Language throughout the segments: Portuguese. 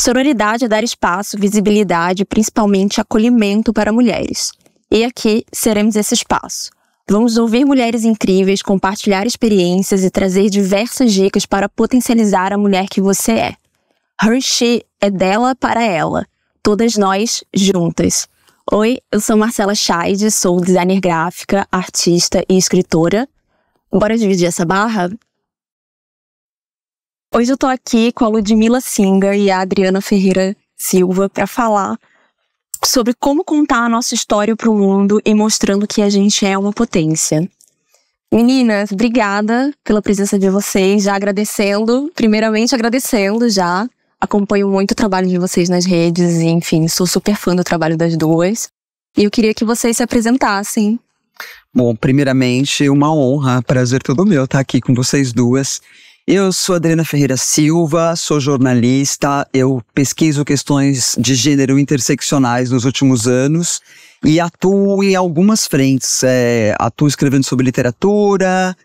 Sororidade é dar espaço, visibilidade e principalmente acolhimento para mulheres. E aqui seremos esse espaço. Vamos ouvir mulheres incríveis, compartilhar experiências e trazer diversas dicas para potencializar a mulher que você é. Her She é dela para ela. Todas nós juntas. Oi, eu sou Marcela Scheid, sou designer gráfica, artista e escritora. Bora dividir essa barra? Hoje eu tô aqui com a Ludmilla Singer e a Adriana Ferreira Silva para falar sobre como contar a nossa história pro mundo e mostrando que a gente é uma potência. Meninas, obrigada pela presença de vocês, primeiramente agradecendo já. Acompanho muito o trabalho de vocês nas redes e, enfim, sou super fã do trabalho das duas. E eu queria que vocês se apresentassem. Bom, primeiramente, uma honra, prazer todo meu estar aqui com vocês duas. Eu sou Adriana Ferreira Silva, sou jornalista, eu pesquiso questões de gênero interseccionais nos últimos anos e atuo em algumas frentes. Atuo escrevendo sobre literatura,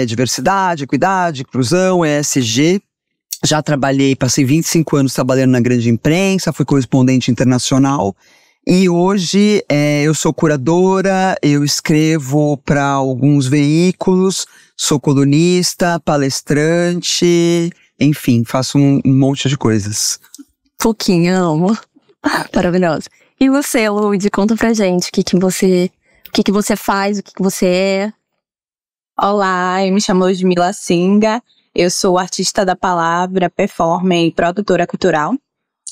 diversidade, equidade, inclusão, ESG. Já passei 25 anos trabalhando na grande imprensa, fui correspondente internacional. E hoje eu sou curadora, eu escrevo para alguns veículos, sou colunista, palestrante, enfim, faço um monte de coisas. Pouquinho, amo. Maravilhosa. E você, Lud, conta pra gente o que você faz, o que você é. Olá, eu me chamo Ludmilla Singer, eu sou artista da palavra, performer e produtora cultural.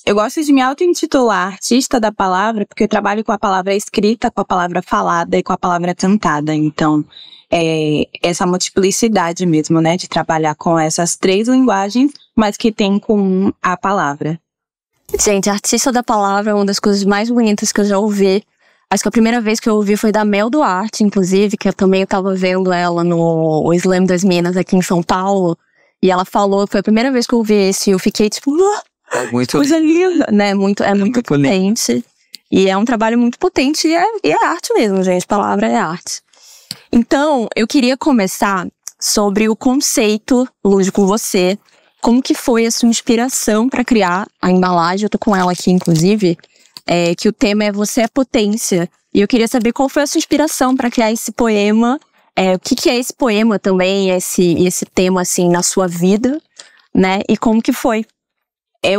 Eu gosto de me auto-intitular artista da palavra porque eu trabalho com a palavra escrita, com a palavra falada e com a palavra cantada. Então, essa multiplicidade mesmo, né, de trabalhar com essas três linguagens, mas que tem em comum a palavra. Gente, artista da palavra é uma das coisas mais bonitas que eu já ouvi. Acho que a primeira vez que eu ouvi foi da Mel Duarte, inclusive, que eu também estava vendo ela no Slam das Minas aqui em São Paulo. E ela falou, foi a primeira vez que eu ouvi esse, e eu fiquei tipo... Muito coisa linda, né? Muito potente. E é um trabalho muito potente e é arte mesmo, gente. Palavra é arte. Então, eu queria começar sobre o conceito, Lud, com você. Como que foi a sua inspiração para criar a embalagem? Eu tô com ela aqui, inclusive, que o tema é Você é Potência. E eu queria saber qual foi a sua inspiração para criar esse poema. O que é esse poema também, esse tema, assim, na sua vida, né? E como que foi?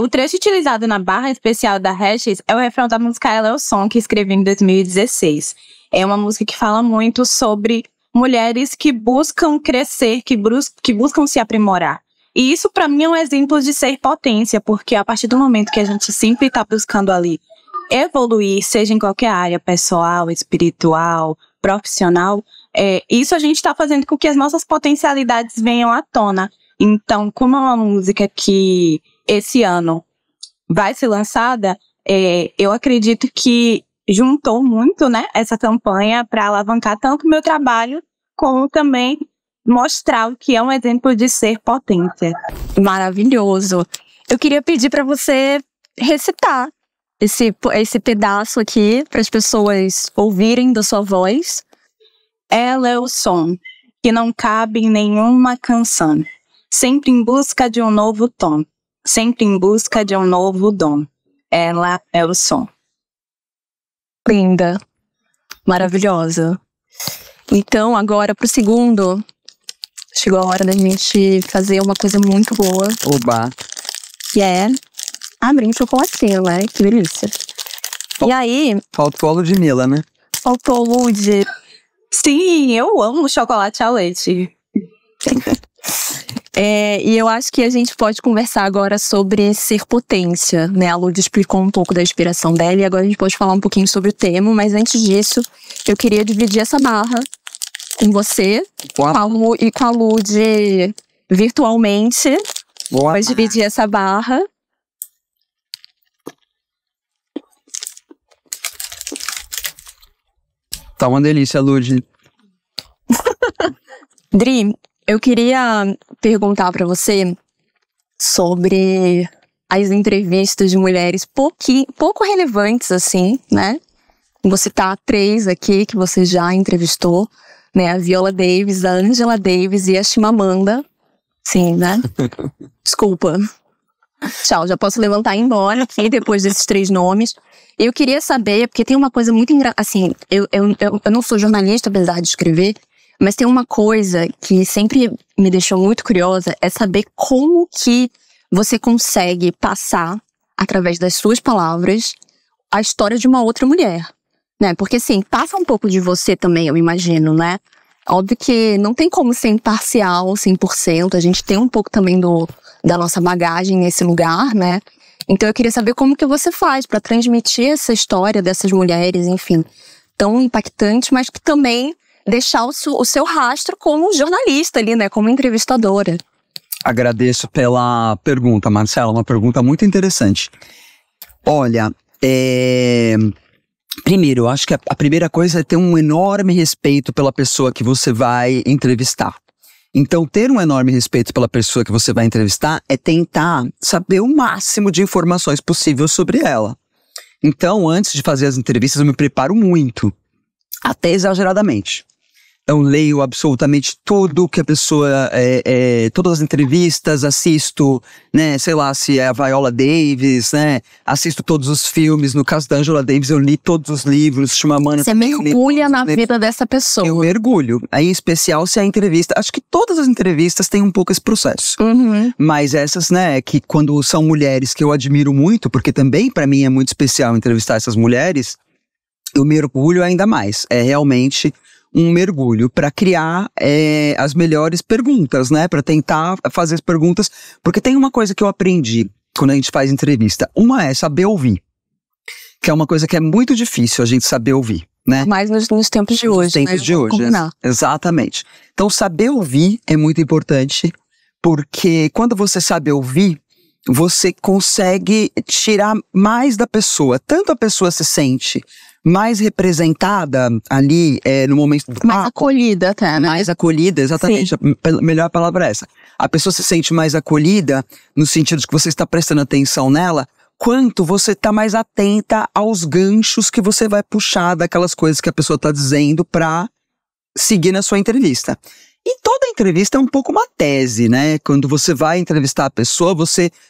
O trecho utilizado na barra especial da Hashes é o refrão da música Ela é o Som, que escrevi em 2016. É uma música que fala muito sobre mulheres que buscam crescer, que buscam se aprimorar. E isso, pra mim, é um exemplo de ser potência, porque a partir do momento que a gente sempre tá buscando ali evoluir, seja em qualquer área, pessoal, espiritual, profissional, isso a gente tá fazendo com que as nossas potencialidades venham à tona. Então, como é uma música que esse ano vai ser lançada, eu acredito que juntou muito, né, essa campanha para alavancar tanto o meu trabalho, como também mostrar o que é um exemplo de ser potência. Maravilhoso. Eu queria pedir para você recitar esse pedaço aqui para as pessoas ouvirem da sua voz. Ela é o som que não cabe em nenhuma canção, sempre em busca de um novo tom. Sempre em busca de um novo dom. Ela é o som. Linda. Maravilhosa. Então, agora pro segundo. Chegou a hora da gente fazer uma coisa muito boa. Oba! Que é abrir um chocolatinho, né? Que delícia. E aí... Faltou a Ludmilla, né? Faltou, Lud. Sim, eu amo chocolate ao leite. E eu acho que a gente pode conversar agora sobre ser potência, né? A Lud explicou um pouco da inspiração dela e agora a gente pode falar um pouquinho sobre o tema, mas antes disso, eu queria dividir essa barra com você e com a Lud virtualmente. Pode dividir essa barra. Tá uma delícia, Lud. Dri, eu queria perguntar pra você sobre as entrevistas de mulheres pouco relevantes, assim, né? Vou citar 3 aqui que você já entrevistou, né? A Viola Davis, a Angela Davis e a Chimamanda. Sim, né? Desculpa. Tchau, já posso levantar e ir embora aqui depois desses 3 nomes. Eu queria saber, porque tem uma coisa muito engraçada, assim, eu não sou jornalista, apesar de escrever, mas tem uma coisa que sempre me deixou muito curiosa, é saber como que você consegue passar, através das suas palavras, a história de uma outra mulher, né? Porque, assim, passa um pouco de você também, eu imagino, né? Óbvio que não tem como ser imparcial 100%, a gente tem um pouco também da nossa bagagem nesse lugar, né? Então eu queria saber como que você faz pra transmitir essa história dessas mulheres, enfim, tão impactantes, mas que também deixar o seu rastro como jornalista ali, né? Como entrevistadora. Agradeço pela pergunta, Marcela, uma pergunta muito interessante. Olha, primeiro, eu acho que a primeira coisa é ter um enorme respeito pela pessoa que você vai entrevistar. Então, ter um enorme respeito pela pessoa que você vai entrevistar é tentar saber o máximo de informações possível sobre ela. Então, antes de fazer as entrevistas, eu me preparo muito, até exageradamente. Eu leio absolutamente tudo que a pessoa, todas as entrevistas, assisto, né, sei lá, se é a Viola Davis, né, assisto todos os filmes. No caso da Angela Davis, eu li todos os livros, Chimamanda. Você mergulha na vida dessa pessoa. Eu mergulho, aí em especial se é a entrevista, acho que todas as entrevistas têm um pouco esse processo. Uhum. Mas essas, né, que quando são mulheres que eu admiro muito, porque também pra mim é muito especial entrevistar essas mulheres, eu mergulho ainda mais, é realmente um mergulho para criar as melhores perguntas, né? Para tentar fazer as perguntas. Porque tem uma coisa que eu aprendi quando a gente faz entrevista. Uma é saber ouvir. Que é uma coisa que é muito difícil a gente saber ouvir, né? Mas nos tempos de hoje. Nos tempos de hoje, exatamente. Então, saber ouvir é muito importante. Porque quando você sabe ouvir, você consegue tirar mais da pessoa. Tanto a pessoa se sente mais representada ali no momento do papo. Mais acolhida até, né? Mais acolhida, exatamente. A melhor palavra é essa. A pessoa se sente mais acolhida no sentido de que você está prestando atenção nela, quanto você está mais atenta aos ganchos que você vai puxar daquelas coisas que a pessoa está dizendo para seguir na sua entrevista. E toda entrevista é um pouco uma tese, né? Quando você vai entrevistar a pessoa,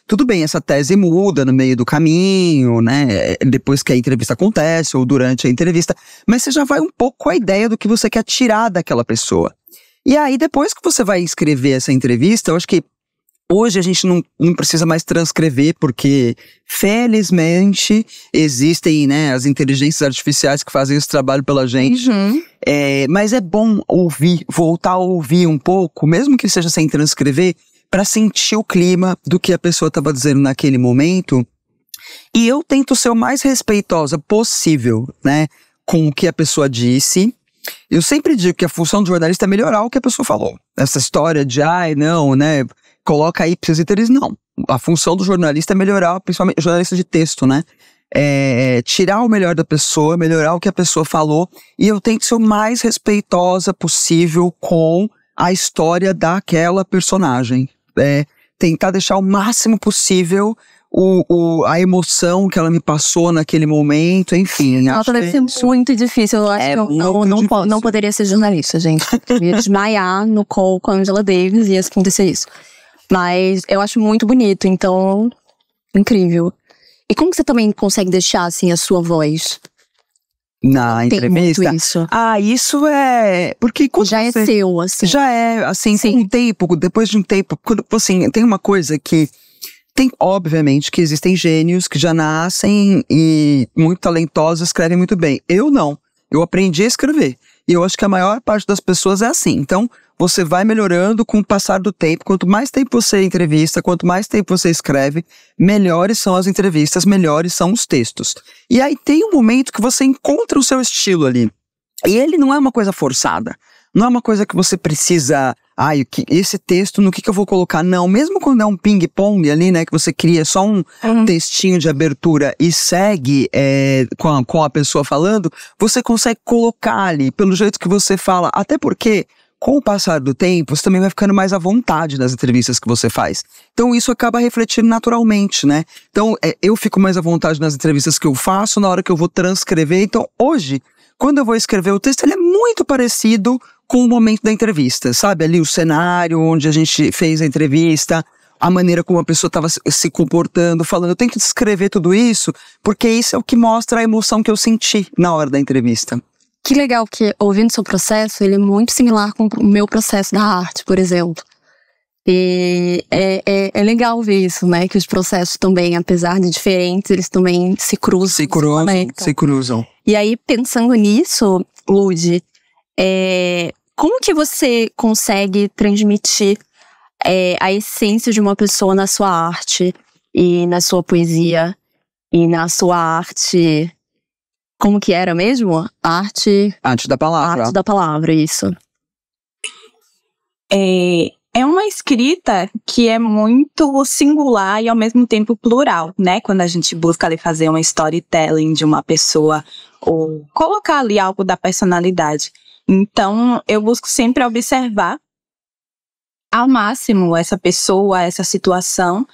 tudo bem, essa tese muda no meio do caminho, né? Depois que a entrevista acontece ou durante a entrevista, mas você já vai um pouco com a ideia do que você quer tirar daquela pessoa. E aí, depois que você vai escrever essa entrevista, eu acho que hoje a gente não precisa mais transcrever, porque felizmente existem, né, as inteligências artificiais que fazem esse trabalho pela gente. Uhum. Mas é bom ouvir, voltar a ouvir um pouco, mesmo que seja sem transcrever, para sentir o clima do que a pessoa estava dizendo naquele momento. E eu tento ser o mais respeitosa possível, né, com o que a pessoa disse. Eu sempre digo que a função do jornalista é melhorar o que a pessoa falou. Essa história de, não, né, coloca aí ipsis literis, não. A função do jornalista é melhorar, principalmente jornalista de texto, né? Tirar o melhor da pessoa, melhorar o que a pessoa falou, e eu tento ser o mais respeitosa possível com a história daquela personagem. Tentar deixar o máximo possível a emoção que ela me passou naquele momento, enfim. Nossa, deve ser muito difícil. Eu acho que eu não poderia ser jornalista, gente. Eu ia desmaiar no call com a Angela Davis e ia acontecer isso. Mas eu acho muito bonito, então, incrível. E como que você também consegue deixar, assim, a sua voz? Na entrevista? Tem muito isso. Isso é... Porque quando já é seu, assim. Já é, assim, tem um tempo, depois de um tempo, assim, tem uma coisa que... obviamente, que existem gênios que já nascem e muito talentosos, escrevem muito bem. Eu não. Eu aprendi a escrever. E eu acho que a maior parte das pessoas é assim. Então, você vai melhorando com o passar do tempo. Quanto mais tempo você entrevista, quanto mais tempo você escreve, melhores são as entrevistas, melhores são os textos. E aí tem um momento que você encontra o seu estilo ali. E ele não é uma coisa forçada. Não é uma coisa que você precisa... esse texto, no que eu vou colocar? Não, mesmo quando é um ping-pong ali, né, que você cria só um textinho de abertura e segue com a pessoa falando, você consegue colocar ali, pelo jeito que você fala, até porque, com o passar do tempo, você também vai ficando mais à vontade nas entrevistas que você faz. Então isso acaba refletindo naturalmente, né? Então eu fico mais à vontade nas entrevistas que eu faço, na hora que eu vou transcrever. Então hoje, quando eu vou escrever o texto, ele é muito parecido com o momento da entrevista, sabe? Ali o cenário onde a gente fez a entrevista, a maneira como a pessoa estava se comportando, falando. Eu tento descrever tudo isso, porque isso é o que mostra a emoção que eu senti na hora da entrevista. Que legal, porque ouvindo seu processo, ele é muito similar com o meu processo da arte, por exemplo. E é legal ver isso, né? Que os processos também, apesar de diferentes, eles também se cruzam. Se cruzam. E aí, pensando nisso, Lud, como que você consegue transmitir a essência de uma pessoa na sua arte e na sua poesia e na sua arte? Como que era mesmo? Arte da palavra. Arte da palavra, isso. É uma escrita que é muito singular e ao mesmo tempo plural, né? Quando a gente busca ali fazer uma storytelling de uma pessoa ou colocar ali algo da personalidade. Então, eu busco sempre observar ao máximo essa pessoa, essa situação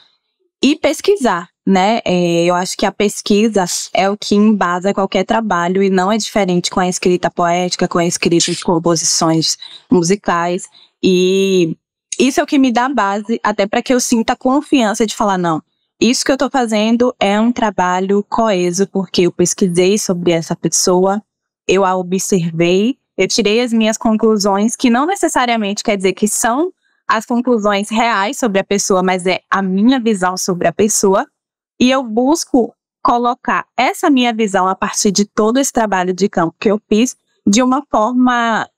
e pesquisar, né? Eu acho que a pesquisa é o que embasa qualquer trabalho e não é diferente com a escrita poética, com a escrita de composições musicais. E isso é o que me dá base até para que eu sinta confiança de falar, não, isso que eu tô fazendo é um trabalho coeso, porque eu pesquisei sobre essa pessoa, eu a observei, eu tirei as minhas conclusões, que não necessariamente quer dizer que são as conclusões reais sobre a pessoa, mas é a minha visão sobre a pessoa, e eu busco colocar essa minha visão a partir de todo esse trabalho de campo que eu fiz de uma forma,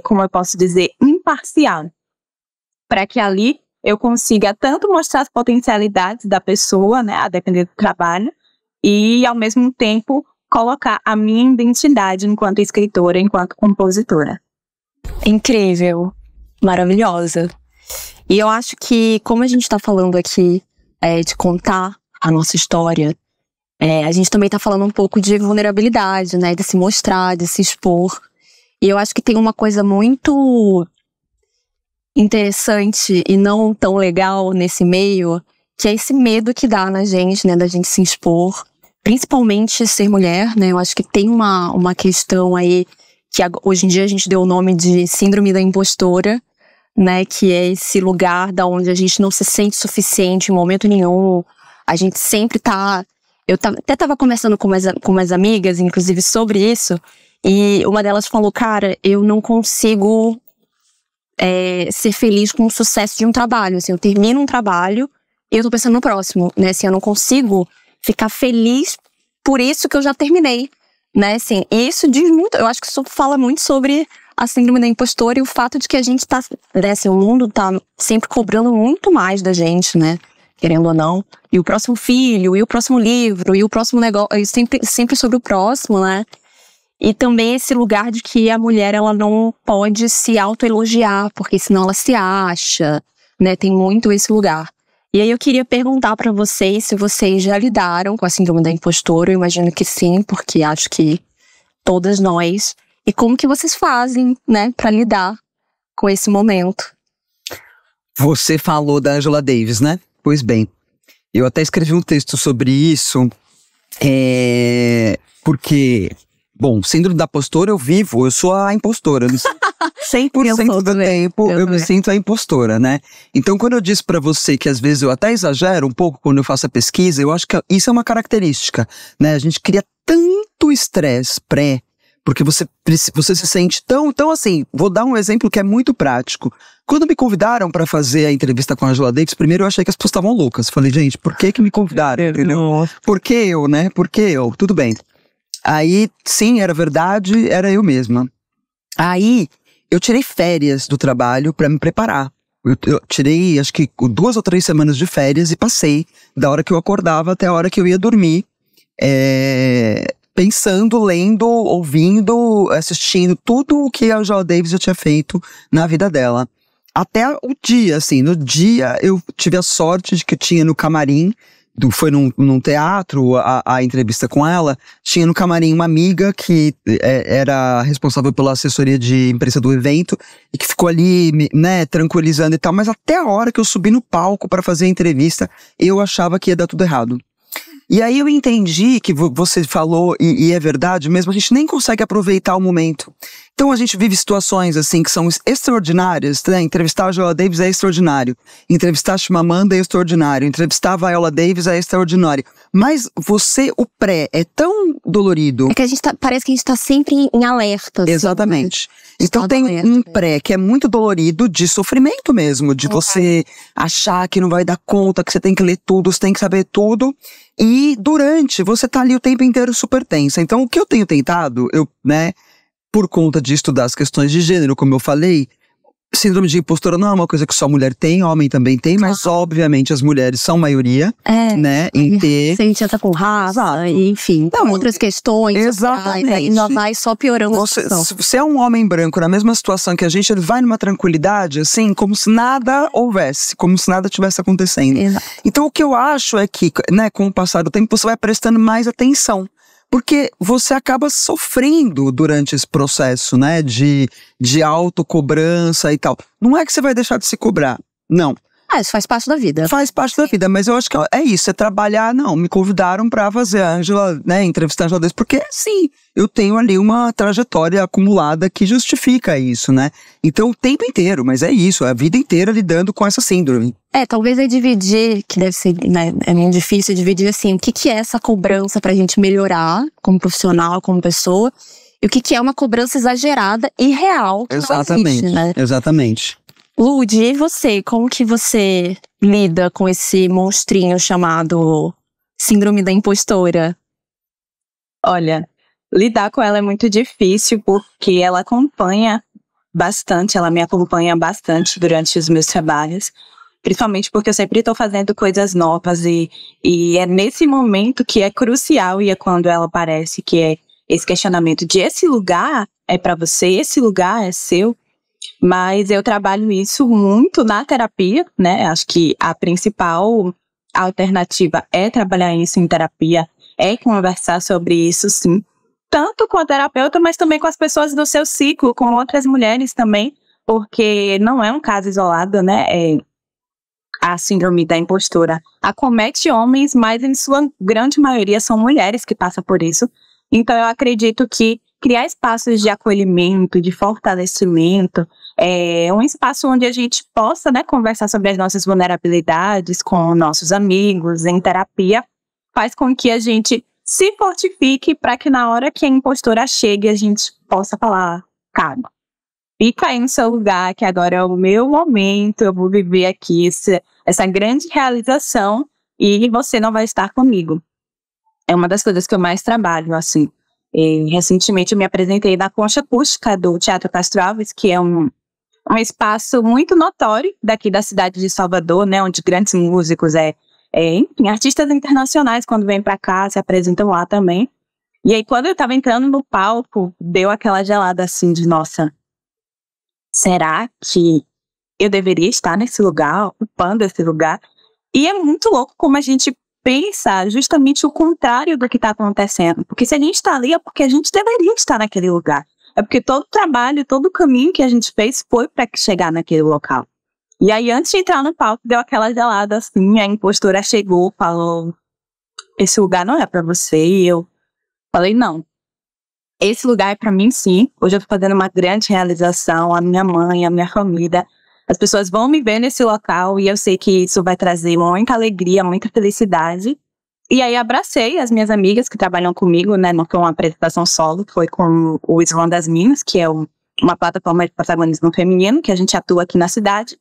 como eu posso dizer, imparcial, para que ali eu consiga tanto mostrar as potencialidades da pessoa, né, a depender do trabalho, e ao mesmo tempo colocar a minha identidade enquanto escritora, enquanto compositora. Incrível, maravilhosa. E eu acho que, como a gente está falando aqui de contar a nossa história, a gente também está falando um pouco de vulnerabilidade, né, de se mostrar, de se expor. E eu acho que tem uma coisa muito interessante e não tão legal nesse meio, que é esse medo que dá na gente, né, da gente se expor, principalmente ser mulher, né, eu acho que tem uma questão aí, que hoje em dia a gente deu o nome de síndrome da impostora, né, que é esse lugar da onde a gente não se sente suficiente em momento nenhum, a gente sempre tá... Eu até tava conversando com umas amigas, inclusive, sobre isso, e uma delas falou, cara, eu não consigo ser feliz com o sucesso de um trabalho. Assim, eu termino um trabalho e eu tô pensando no próximo, né? Assim, eu não consigo ficar feliz por isso que eu já terminei, né? Assim, isso diz muito, eu acho que isso fala muito sobre a síndrome da impostora e o fato de que a gente tá, né? Assim, o mundo tá sempre cobrando muito mais da gente, né? Querendo ou não. E o próximo filho, e o próximo livro, e o próximo negócio, sempre sobre o próximo, né? E também esse lugar de que a mulher, ela não pode se autoelogiar, porque senão ela se acha, né? Tem muito esse lugar. E aí eu queria perguntar pra vocês se vocês já lidaram com a síndrome da impostora. Eu imagino que sim, porque acho que todas nós. E como que vocês fazem, né, pra lidar com esse momento? Você falou da Angela Davis, né? Pois bem, eu até escrevi um texto sobre isso, porque... Bom, síndrome da impostora eu sou a impostora. 100% do tempo eu me sinto a impostora, né? Então, quando eu disse pra você que às vezes eu até exagero um pouco quando eu faço a pesquisa, eu acho que isso é uma característica, né? A gente cria tanto estresse porque você se sente tão assim. Vou dar um exemplo que é muito prático. Quando me convidaram pra fazer a entrevista com a Angela Davis, primeiro eu achei que as pessoas estavam loucas. Falei, gente, por que me convidaram? Entendeu? Por que eu, né? Por que eu? Tudo bem. Aí, sim, era verdade, era eu mesma. Aí, eu tirei férias do trabalho pra me preparar. Eu tirei, acho que 2 ou 3 semanas de férias e passei da hora que eu acordava até a hora que eu ia dormir. Pensando, lendo, ouvindo, assistindo tudo o que a Angela Davis já tinha feito na vida dela. Até o dia, assim, no dia eu tive a sorte de que tinha no camarim, foi num teatro, a entrevista com ela, tinha no camarim uma amiga que era responsável pela assessoria de imprensa do evento e que ficou ali, né, tranquilizando e tal, mas até a hora que eu subi no palco para fazer a entrevista, eu achava que ia dar tudo errado. E aí eu entendi que você falou, e é verdade mesmo, a gente nem consegue aproveitar o momento. Então a gente vive situações assim que são extraordinárias, né? Entrevistar a Viola Davis é extraordinário, entrevistar a Chimamanda é extraordinário, entrevistar a Viola Davis é extraordinário. Mas o pré é tão dolorido. É que parece que a gente tá sempre em alerta. Assim, exatamente. Né? Então tem um pré que é muito dolorido, de sofrimento mesmo, de você achar que não vai dar conta, que você tem que ler tudo, você tem que saber tudo. E durante, você tá ali o tempo inteiro super tensa. Então o que eu tenho tentado, por conta de estudar as questões de gênero, como eu falei, síndrome de impostora não é uma coisa que só mulher tem, homem também tem, mas obviamente as mulheres são maioria, né, em ter... Se a gente já tá com raça, enfim, então, outras questões. Exatamente. E não vai só piorando a situação. Se você é um homem branco na mesma situação que a gente, ele vai numa tranquilidade, assim, como se nada houvesse, como se nada tivesse acontecendo. Exato. Então o que eu acho é que, né, com o passar do tempo, você vai prestando mais atenção. Porque você acaba sofrendo durante esse processo, né, de autocobrança e tal. Não é que você vai deixar de se cobrar, não. Isso faz parte da vida. Faz parte da vida, mas eu acho que é isso, é trabalhar, me convidaram pra fazer a Ângela, né, entrevistar a Ângela Davis, porque sim, eu tenho ali uma trajetória acumulada que justifica isso, né. Então o tempo inteiro, mas é isso, a vida inteira lidando com essa síndrome. Talvez dividir, que deve ser, né, é muito difícil dividir assim, o que é essa cobrança pra gente melhorar como profissional, como pessoa, e o que é uma cobrança exagerada e real. Exatamente, existe, né? Exatamente. Lud, e você? Como que você lida com esse monstrinho chamado síndrome da impostora? Olha, lidar com ela é muito difícil porque ela me acompanha bastante durante os meus trabalhos. Principalmente porque eu sempre estou fazendo coisas novas e é nesse momento que é crucial e é quando ela aparece, que é esse questionamento de esse lugar é para você, esse lugar é seu. Mas eu trabalho isso muito na terapia, né? Acho que a principal alternativa é trabalhar isso em terapia, é conversar sobre isso, sim. Tanto com a terapeuta, mas também com as pessoas do seu ciclo, com outras mulheres também, porque não é um caso isolado, né? A síndrome da impostora acomete homens, mas em sua grande maioria são mulheres que passam por isso. Então eu acredito que criar espaços de acolhimento, de fortalecimento, um espaço onde a gente possa, né, conversar sobre as nossas vulnerabilidades com nossos amigos, em terapia, faz com que a gente se fortifique para que na hora que a impostora chegue, a gente possa falar, cara, fica aí no seu lugar, que agora é o meu momento, eu vou viver aqui essa grande realização e você não vai estar comigo. É uma das coisas que eu mais trabalho, assim. Recentemente eu me apresentei na Concha Acústica do Teatro Castro Alves, que é um espaço muito notório daqui da cidade de Salvador, né, onde grandes músicos, enfim, artistas internacionais, quando vêm para cá, se apresentam lá também. E aí, quando eu estava entrando no palco, deu aquela gelada assim de, nossa, será que eu deveria estar nesse lugar, ocupando esse lugar? E é muito louco como a gente pensa justamente o contrário do que está acontecendo. Porque se a gente está ali, é porque a gente deveria estar naquele lugar. É porque todo o trabalho, todo o caminho que a gente fez foi para chegar naquele local. E aí, antes de entrar no palco, deu aquela gelada assim, a impostora chegou, falou, esse lugar não é para você. E eu falei, não. Esse lugar é para mim, sim. Hoje eu tô fazendo uma grande realização, a minha mãe, a minha família. As pessoas vão me ver nesse local e eu sei que isso vai trazer muita alegria, muita felicidade. E aí abracei as minhas amigas que trabalham comigo, né? Não foi uma apresentação solo, foi com o Islã das Minas, que é uma plataforma de protagonismo feminino, que a gente atua aqui na cidade.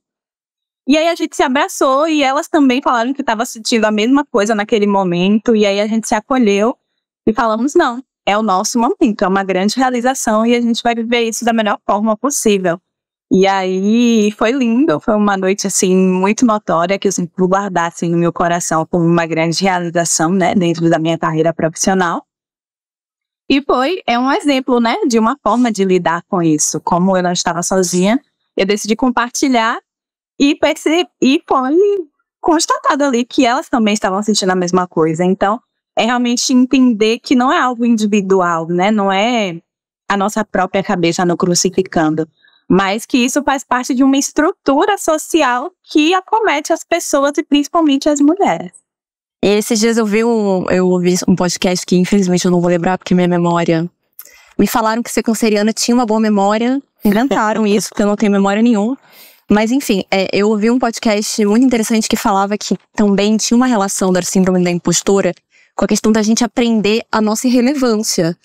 E aí a gente se abraçou e elas também falaram que estavam sentindo a mesma coisa naquele momento. E aí a gente se acolheu e falamos, não, é o nosso momento, é uma grande realização e a gente vai viver isso da melhor forma possível. E aí foi lindo, foi uma noite assim muito notória que eu sempre vou guardar assim, no meu coração como uma grande realização, né, dentro da minha carreira profissional. E é um exemplo, né, de uma forma de lidar com isso. Como eu não estava sozinha, eu decidi compartilhar e foi constatado ali que elas também estavam sentindo a mesma coisa. Então, é realmente entender que não é algo individual, né, não é a nossa própria cabeça nos crucificando, mas que isso faz parte de uma estrutura social que acomete as pessoas e principalmente as mulheres. E esses dias eu ouvi um podcast que infelizmente eu não vou lembrar porque minha memória Me falaram que ser canceriana tinha uma boa memória. Inventaram isso, porque eu não tenho memória nenhuma. Mas enfim, eu ouvi um podcast muito interessante que falava que também tinha uma relação da síndrome da impostora com a questão da gente aprender a nossa irrelevância,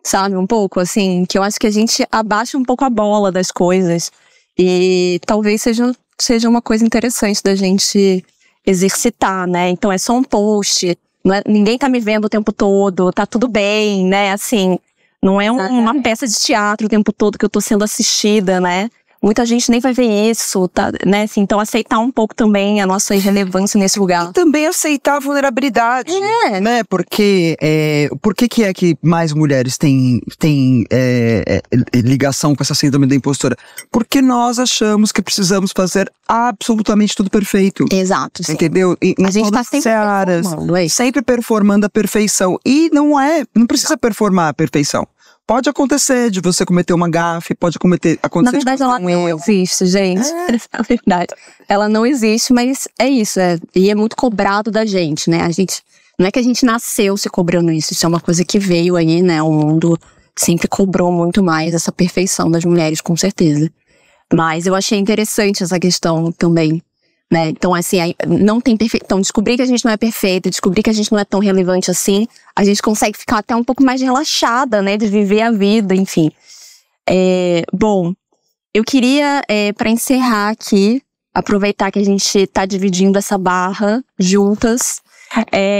sabe? Um pouco, assim, que eu acho que a gente abaixa um pouco a bola das coisas. E talvez seja uma coisa interessante da gente exercitar, né? Então é só um post, ninguém tá me vendo o tempo todo, tá tudo bem, né? Assim, não é uma peça de teatro o tempo todo que eu tô sendo assistida, né? Muita gente nem vai ver isso, tá, né? Assim, então aceitar um pouco também a nossa irrelevância nesse lugar. E também aceitar a vulnerabilidade, né? Porque por que é que mais mulheres têm ligação com essa síndrome da impostora? Porque nós achamos que precisamos fazer absolutamente tudo perfeito. Exato. Sim. Entendeu? A gente tá sempre performando, sempre performando a perfeição. E não precisa performar a perfeição. Pode acontecer de você cometer uma gafe, pode acontecer. Na verdade, ela não existe, gente. Na verdade, ela não existe, mas é isso. E é muito cobrado da gente, né? Não é que a gente nasceu se cobrando isso. Isso é uma coisa que veio aí, né? O mundo sempre cobrou muito mais essa perfeição das mulheres, com certeza. Mas eu achei interessante essa questão também, né? Então, assim, não tem perfeição. Então, descobrir que a gente não é perfeita, descobrir que a gente não é tão relevante assim, a gente consegue ficar até um pouco mais relaxada, né? De viver a vida, enfim. Bom, eu queria, para encerrar aqui, aproveitar que a gente tá dividindo essa barra juntas,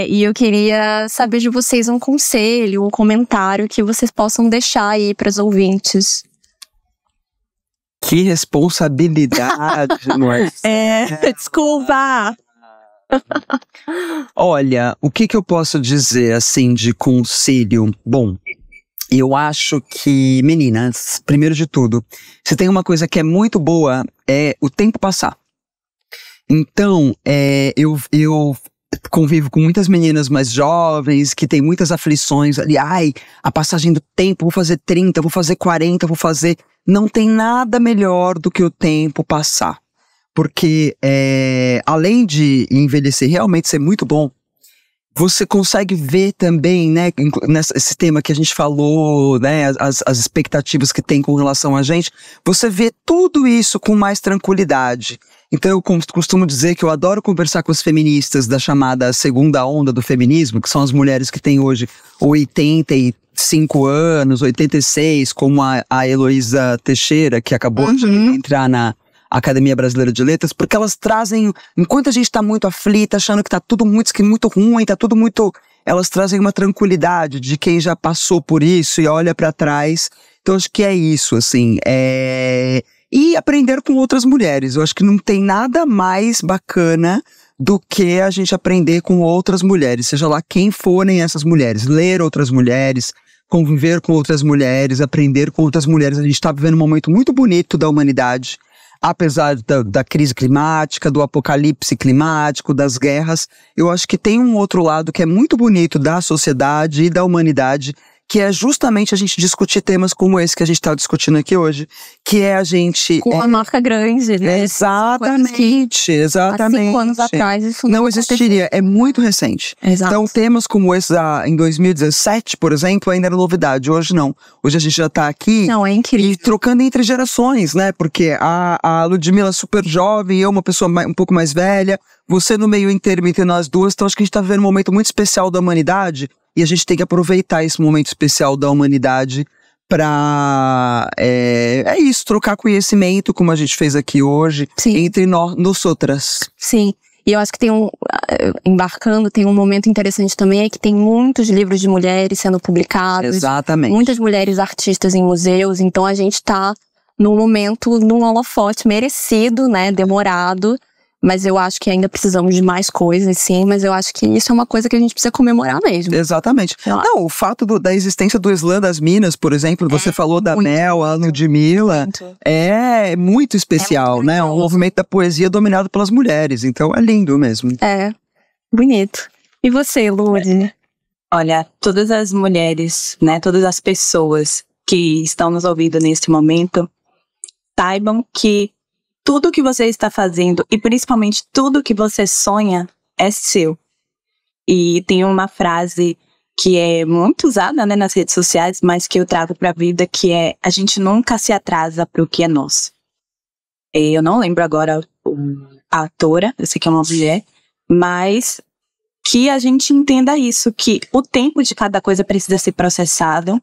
e eu queria saber de vocês um conselho, um comentário que vocês possam deixar aí para os ouvintes. Que responsabilidade, não é? Desculpa! Olha, o que eu posso dizer, assim, de conselho? Bom, eu acho que, meninas, primeiro de tudo, se tem uma coisa que é muito boa, é o tempo passar. Então, eu convivo com muitas meninas mais jovens, que têm muitas aflições ali. Ai, a passagem do tempo, vou fazer 30, vou fazer 40, vou fazer... Não tem nada melhor do que o tempo passar. Porque, além de envelhecer realmente ser muito bom, você consegue ver também, né, nesse tema que a gente falou, né, as expectativas que tem com relação a gente, você vê tudo isso com mais tranquilidade. Então eu costumo dizer que eu adoro conversar com as feministas da chamada segunda onda do feminismo, que são as mulheres que têm hoje 85 anos, 86, como a Heloísa Teixeira, que acabou de entrar na Academia Brasileira de Letras, porque elas trazem, enquanto a gente tá muito aflita, achando que tá tudo muito ruim, tá tudo muito... Elas trazem uma tranquilidade de quem já passou por isso e olha pra trás. Então acho que é isso, assim, E aprender com outras mulheres. Eu acho que não tem nada mais bacana do que a gente aprender com outras mulheres, seja lá quem forem essas mulheres. Ler outras mulheres, conviver com outras mulheres, aprender com outras mulheres. A gente tá vivendo um momento muito bonito da humanidade. Apesar da crise climática, do apocalipse climático, das guerras, eu acho que tem um outro lado que é muito bonito da sociedade e da humanidade, que é justamente a gente discutir temas como esse que a gente está discutindo aqui hoje, que é a gente... Com uma marca grande, né? Exatamente. Há 5 anos atrás isso não existiria, é muito recente. Exato. Então temas como esse em 2017, por exemplo, ainda era novidade, hoje não. Hoje a gente já está aqui incrível. E trocando entre gerações, né? Porque a Ludmilla é super jovem, eu uma pessoa um pouco mais velha, você no meio termo entre nós duas, então acho que a gente está vivendo um momento muito especial da humanidade. E a gente tem que aproveitar esse momento especial da humanidade para, trocar conhecimento, como a gente fez aqui hoje, entre nós outras. Sim, e eu acho que tem tem um momento interessante também, é que tem muitos livros de mulheres sendo publicados. Exatamente. Muitas mulheres artistas em museus, então a gente tá num momento, num holofote merecido, né, demorado. Mas eu acho que ainda precisamos de mais coisas, sim. Mas eu acho que isso é uma coisa que a gente precisa comemorar mesmo. Exatamente. Não, o fato da existência do Islã das Minas, por exemplo, você falou da Mel, a Ludmilla, é muito especial, né? Um movimento da poesia dominado pelas mulheres. Então é lindo mesmo. É, bonito. E você, Lud? Olha, todas as mulheres, né? Todas as pessoas que estão nos ouvindo neste momento, saibam que tudo que você está fazendo, e principalmente tudo que você sonha, é seu. E tem uma frase que é muito usada, né, nas redes sociais, mas que eu trago para a vida, que é: a gente nunca se atrasa para o que é nosso. Eu não lembro agora a autora, eu sei que é uma mulher, mas que a gente entenda isso, que o tempo de cada coisa precisa ser processado.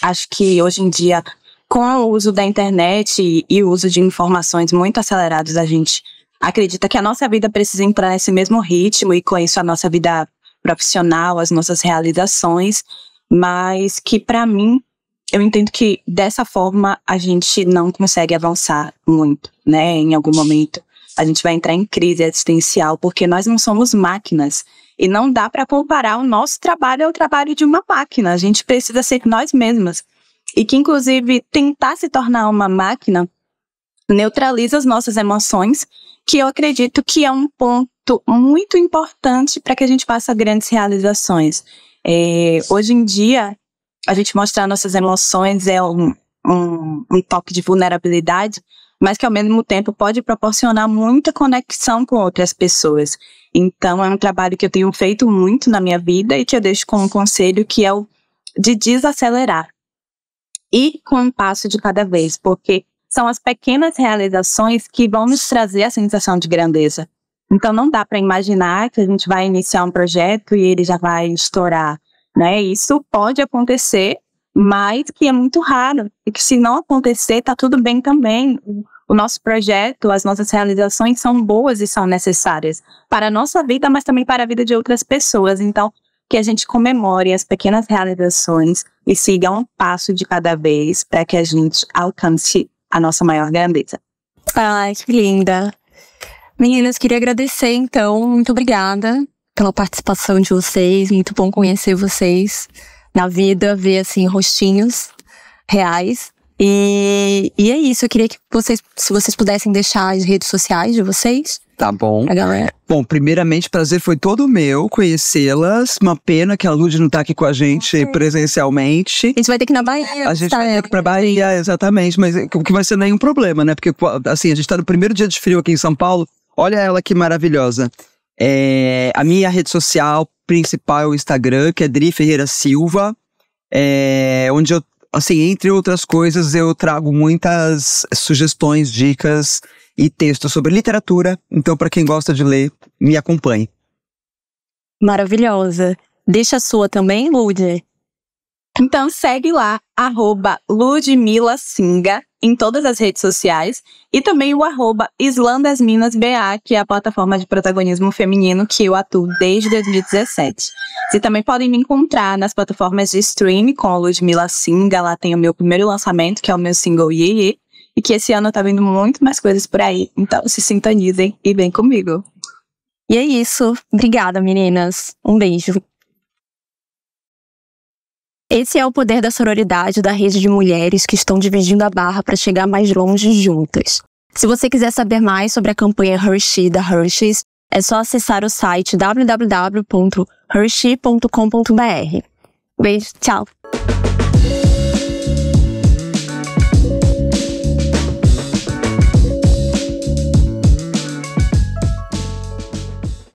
Acho que hoje em dia, com o uso da internet e o uso de informações muito acelerados, a gente acredita que a nossa vida precisa entrar nesse mesmo ritmo, e com isso a nossa vida profissional, as nossas realizações, mas que, para mim, eu entendo que dessa forma a gente não consegue avançar muito, né? Em algum momento a gente vai entrar em crise existencial, porque nós não somos máquinas e não dá para comparar o nosso trabalho ao trabalho de uma máquina. A gente precisa ser nós mesmas, e que, inclusive, tentar se tornar uma máquina neutraliza as nossas emoções, que eu acredito que é um ponto muito importante para que a gente faça grandes realizações. Hoje em dia, a gente mostrar nossas emoções é um toque de vulnerabilidade, mas que ao mesmo tempo pode proporcionar muita conexão com outras pessoas. Então é um trabalho que eu tenho feito muito na minha vida e que eu deixo como conselho, que é o de desacelerar. E com um passo de cada vez, porque são as pequenas realizações que vão nos trazer a sensação de grandeza. Então não dá para imaginar que a gente vai iniciar um projeto e ele já vai estourar, né? Isso pode acontecer, mas que é muito raro. E que, se não acontecer, tá tudo bem também. O nosso projeto, as nossas realizações são boas e são necessárias para a nossa vida, mas também para a vida de outras pessoas. Então, que a gente comemore as pequenas realizações e siga um passo de cada vez para que a gente alcance a nossa maior grandeza. Ai, que linda. Meninas, queria agradecer, então. Muito obrigada pela participação de vocês. Muito bom conhecer vocês na vida, ver, assim, rostinhos reais. E é isso, eu queria que vocês, se vocês pudessem deixar as redes sociais de vocês. Tá bom. A galera. Bom, primeiramente, o prazer foi todo meu conhecê-las. Uma pena que a Lud não tá aqui com a gente presencialmente. A gente vai ter que ir na Bahia. A gente vai ter que ir pra Bahia, exatamente. Mas o que vai ser nenhum problema, né? Porque, assim, a gente tá no primeiro dia de frio aqui em São Paulo. Olha ela que maravilhosa. A minha rede social principal é o Instagram, que é Dri Ferreira Silva. Onde eu, assim, entre outras coisas, eu trago muitas sugestões, dicas e textos sobre literatura. Então, para quem gosta de ler, me acompanhe. Maravilhosa. Deixa a sua também, Lud. Então segue lá, @LudmilaSinga, em todas as redes sociais, e também o @IslandasMinasBA, que é a plataforma de protagonismo feminino que eu atuo desde 2017. Vocês também podem me encontrar nas plataformas de streaming com a Ludmila Singa. Lá tem o meu primeiro lançamento, que é o meu single Ye, e que esse ano tá vindo muito mais coisas por aí. Então se sintonizem e vem comigo. E é isso. Obrigada, meninas. Um beijo. Esse é o poder da sororidade da rede de mulheres que estão dividindo a barra para chegar mais longe juntas. Se você quiser saber mais sobre a campanha Hershey da Hershey's, é só acessar o site www.hershey.com.br. Beijo, tchau!